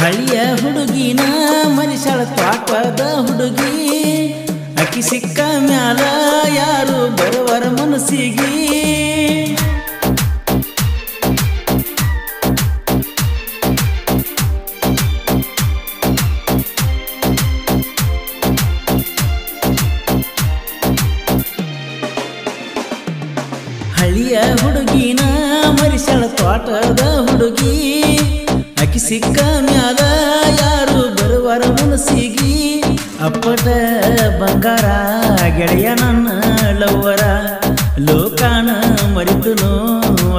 ಹಳಿಯ ಹುಡುಗಿನ ಮರಿಸಳ ತ್ವಾಟದ ಹುಡುಗಿ ಅಕ್ಕಿ ಸಿಕ್ಕ ಮ್ಯಾಲ ಯಾರು ಬರುವರ ಮನಸ್ಸಿಗೆ ಹಳಿಯ ಹುಡುಗಿನ ಮರಿಸಳ ತ್ವಾಟದ ಹುಡುಗಿ ಅಕ್ಕಿ ಸಿಕ್ಕ ಮ್ಯಾಲ ಯಾರು ಬರುವರ ಮನಸ್ಸಿಗೆ ಅಪ್ಪಟ ಬಂಗಾರ ಗೆಳೆಯ ನನ್ನ ಲವ್ವರ ಲೋಕಾನ ಮರಿತನು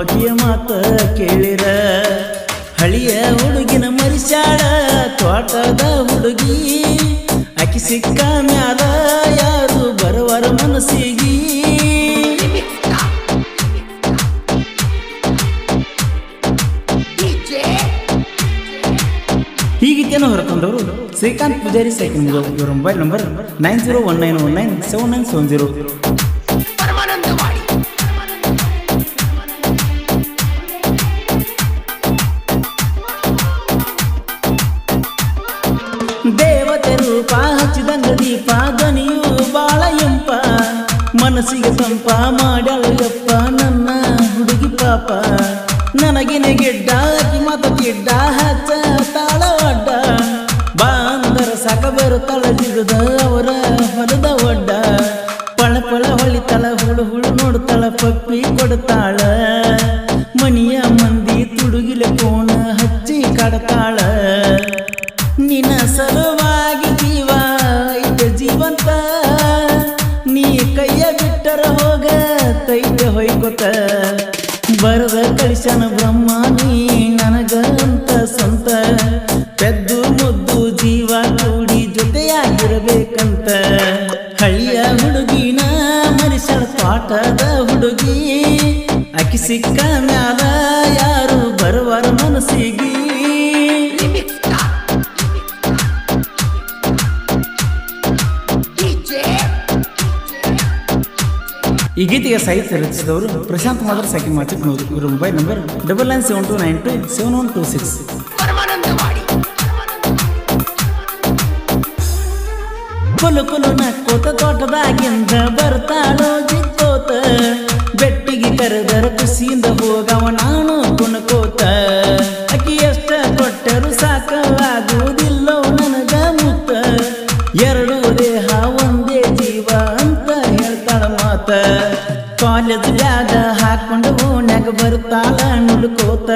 ಅಕ್ಕಿಯ ಮಾತ ಕೇಳಿರ ಹಳಿಯ ಹುಡುಗಿನ ಮರಿಸಾಳ ತ್ವಾಟದ ಹುಡುಗಿ ಅಕ್ಕಿ ಸಿಕ್ಕ ಮ್ಯಾಲ ಯಾರು ಬರುವರ ಮನಸ್ಸಿಗೆ ಈ ಗೀತೆಯನ್ನು ಹೊರತಂದವರು ಶ್ರೀಕಾಂತ್ ಪೂಜಾರಿ ಸೈಕಲ್ ಇವರ ಮೊಬೈಲ್ ನಂಬರ್ 9019197970. ದೇವತೆ ರೂಪ ಹಚ್ಚಿದಂಗ ದೀಪ ದನಿಯು ಬಾಳ ಎಂಪ ಮನಸ್ಸಿಗೆ ತಂಪ ಮಾಡ್ಯಾಳಪ್ಪ ನನ್ನ ಹುಡುಗಿ ಪಾಪ ನನಗಿನ ಗಿಡ್ಡ ಕಿಮತ ಗಿಡ್ಡ ಹಚ್ಚ ತಾಳ ಒಡ್ಡ ಬಾಂದರ ಸಾಕ ಬರುತ್ತಳ ಜಿಗದ ಅವರ ಹೊಲದ ಒಡ್ಡ ಪಳ ಪಳ ಹೊಳಿತಳ ಹುಳು ಹುಳು ನೋಡ್ತಾಳ ಪಪ್ಪಿ ಕೊಡ್ತಾಳ ಮನಿಯ ಮಂದಿ ತುಡುಗಿಲೆ ಕೋಣ ಹಚ್ಚಿ ಕಾಡ್ತಾಳ ನಿನ್ನ ಸಲುವಾಗಿ ಜೀವ ಐತೆ ಜೀವಂತ ನೀ ಕೈಯ ಬಿಟ್ಟರ ಹೋಗ ತೈತೆ ಹೊಯ್ಕೊತ ಬರದ ಕಳಿಸನ ಬ್ರಹ್ಮ ನೀ ನನಗಂತ ಸ್ವಂತ ಪೆದ್ದು ಮುದ್ದು ಜೀವ ಕೂಡಿ ಜೊತೆಯಾಗಿರಬೇಕಂತ ಹಳಿಯ ಹುಡುಗಿನ ಮರಿಸಳ ತ್ವಾಟದ ಹುಡುಗಿ ಅಕ್ಕಿ ಸಿಕ್ಕ ಮ್ಯಾಲ ಯಾರು ಬರುವರ ಮನಸ್ಸಿಗೆ ಈ ಗೀತೆಗೆ ಸಾಹಿತ್ಯ ರಚಿಸಿದವರು ಪ್ರಶಾಂತ್ ಮಾದರ್ ಸಾಕಿ ಮಾಚಿಕ್ನವರು ಇವರ ಮೊಬೈಲ್ ನಂಬರ್ 9972927126. ಕೊಲು ಕೊಲು ನಕ್ಕೋತ ತೋಟದಾಗಿಂದ ಬರ್ತಾಳೋ ಜಿಕ್ಕೋತ ಬೆಟ್ಟಿಗೆ ಕರೆದರ ಖುಷಿಯಿಂದ ಹೋಗವ ನಾನು ಕುಣಕೋತ ಅಕ್ಕಿ ಎಷ್ಟ ಕೊಟ್ಟರು ಸಾಕವಾಗುವುದಿಲ್ಲೋ ನನಗ ಮುತ್ತ ಎರಡು ದೇಹ ಒಂದೇ ಜೀವ ಅಂತ ಹೇಳ್ತಾಳ ಮಾತ ಕಾಲೇಜ್ ಬ್ಯಾಗ ಹಾಕೊಂಡು ಓಣ್ಯಾಗ ಬರ್ತಾಳ ನುಡ್ಕೋತ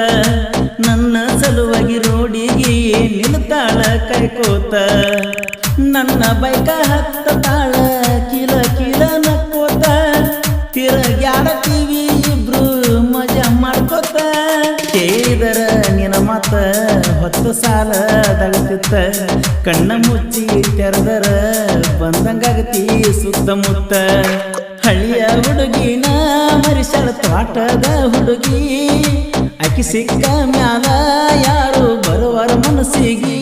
ನನ್ನ ಸಲುವಾಗಿ ರೋಡಿಗೆ ನಿಲ್ತಾಳ ಕೈಕೋತ ನನ್ನ ಬೈಕ ಹತ್ತಾಳ ಕಿಲ ಕಿಲ ನಕ್ಕೋತ ತಿರುಗ್ಯಾಡತೀವಿ ಇಬ್ರು ಮಜಾ ಮಾಡ್ಕೋತ ಕೇಳಿದರ ನಿನ ಮಾತ ಹೊತ್ತು ಸಾಲ ದಳತಿತ್ತ ಕಣ್ಣ ಮುಚ್ಚಿ ತೆರೆದರ ಬಂದಂಗಾಗತಿ ಸುತ್ತಮುತ್ತ ಹಳಿಯ ಹುಡುಗಿನ ಮರಿಸಳ ತ್ವಾಟದ ಹುಡುಗಿ ಅಕ್ಕಿ ಸಿಕ್ಕ ಮ್ಯಾಲ ಯಾರು ಬರುವರ ಮನಸ್ಸಿಗೆ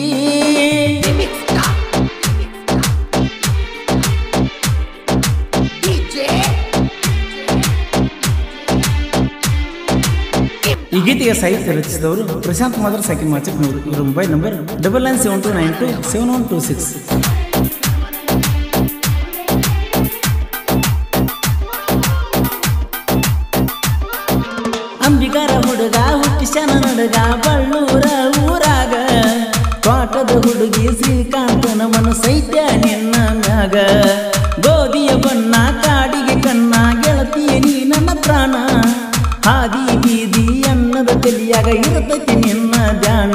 ಈ ಗೀತೆಗೆ ಸಾಹಿತ್ಯ ರಚಿಸಿದವರು ಪ್ರಶಾಂತ್ ಮಾದರ್ ಸಾಕಿ ಮಾಚಿಕ್ನವರು ಇವರ ಮೊಬೈಲ್ ನಂಬರ್ 9972927126. ಅಂಬಿಗರ ಹುಡುಗ ಹುಟ್ಟಿಸನ ನಡಗ ಬಳ್ಳೂರ ಊರಾಗ ತ್ವಾಟದ ಹುಡುಗಿ ಶ್ರೀಕಾಂತನ ಮನಸೈತ್ಯ ನಿನ್ನ ಮ್ಯಾಗ ಗೋಧಿಯ ಬಣ್ಣ ಕಾಡಿಗೆ ಕಣ್ಣ ಗೆಳತಿಯ ನೀ ನನ್ನ ಪ್ರಾಣ ಹಾದಿ ಬೀದಿ ಅನ್ನದ ತಲಿಯಾಗ ಇರತೈತಿ ನಿನ್ನ ಧ್ಯಾನ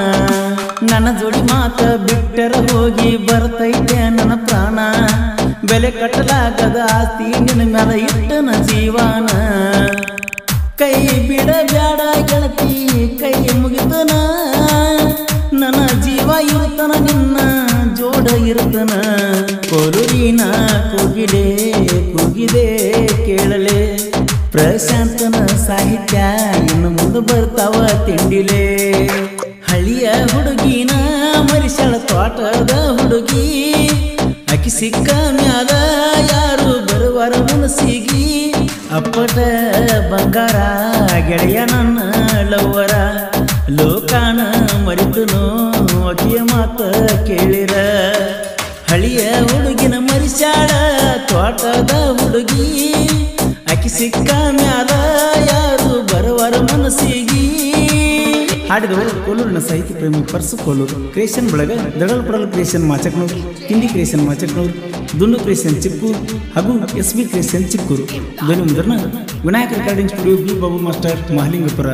ನನ್ನ ಜೋಡಿ ಮಾತ ಬಿಟ್ಟರ ಹೋಗಿ ಬರ್ತೈತೆ ನನ್ನ ಪ್ರಾಣ ಬೆಲೆ ಕಟ್ಟಲಾಗದ ಆಸ್ತಿ ನಿನ್ನ ಮ್ಯಾಲ ಇಟ್ಟನ ಜೀವನ ಕೈ ಬಿಡಬ್ಯಾಡ ಗೆಳತಿ ಕೈ ಮುಗಿತನ ನನ್ನ ಜೀವ ಇರುತ್ತನ ನಿನ್ನ ಜೋಡ ಇರುತ್ತನ ಕೊಲುರಿನ ಕೂಗಿದೆ ಕೂಗಿದೆ ಕೇಳಲೆ ಪ್ರಶಾಂತನ ಸಾಹಿತ್ಯ ಇನ್ನು ಮುಂದೆ ಬರ್ತಾವ ತಿಂಡಿಲೆ ಹಳಿಯ ಹುಡುಗಿನ ಮರಿಸಳ ತ್ವಾಟದ ಹುಡುಗಿ ಅಕ್ಕಿ ಸಿಕ್ಕ ಮ್ಯಾಲ ಯಾರು ಬರುವರ ಮನಸ್ಸಿಗೆ ಅಪ್ಪಟ ಬಂಗಾರ ಗೆಳೆಯ ನನ್ನ ಲವ್ವರ ಲೋಕಾನ ಮರಿತನು ಆಕಿಯ ಮಾತ ಕೇಳಿರ ಹಳಿಯ ಹುಡುಗಿನ ಮರಿಸ್ಯಾಳ ತೋಟದ ಹುಡುಗಿ ಆಕಿ ಸಿಕ್ಕ ಮ್ಯಾಲ ಯಾರು ಬರುವರ ಮನಸ್ಸಿಗಿ ಹಾಡಿದವರು ಕೋಲೂರಿನ ಸಾಹಿತ್ಯ ಪ್ರೇಮಿ ಪರ್ಸು ಕೋಲೂರು ಕ್ರಿಯೇಷನ್ ಬಳಗ ದಡಲ್ ಪಡಲ್ ಕ್ರಿಯೇಷನ್ ಮಾಚಕ್ನೂರು ಕಿಂಡಿ ಕ್ರಿಯೇಷನ್ ಮಾಚಕ್ನೂರು ದುಂಡು ಕ್ರಿಯೇಷನ್ ಚಿಕ್ಕೂರು ಹಾಗೂ SB ಕ್ರಿಯೇಷನ್ ಚಿಕ್ಕೂರು ಧ್ವನಿ ಮುದ್ರಣ Vinayaka recording studio B Babu master Mahalingapura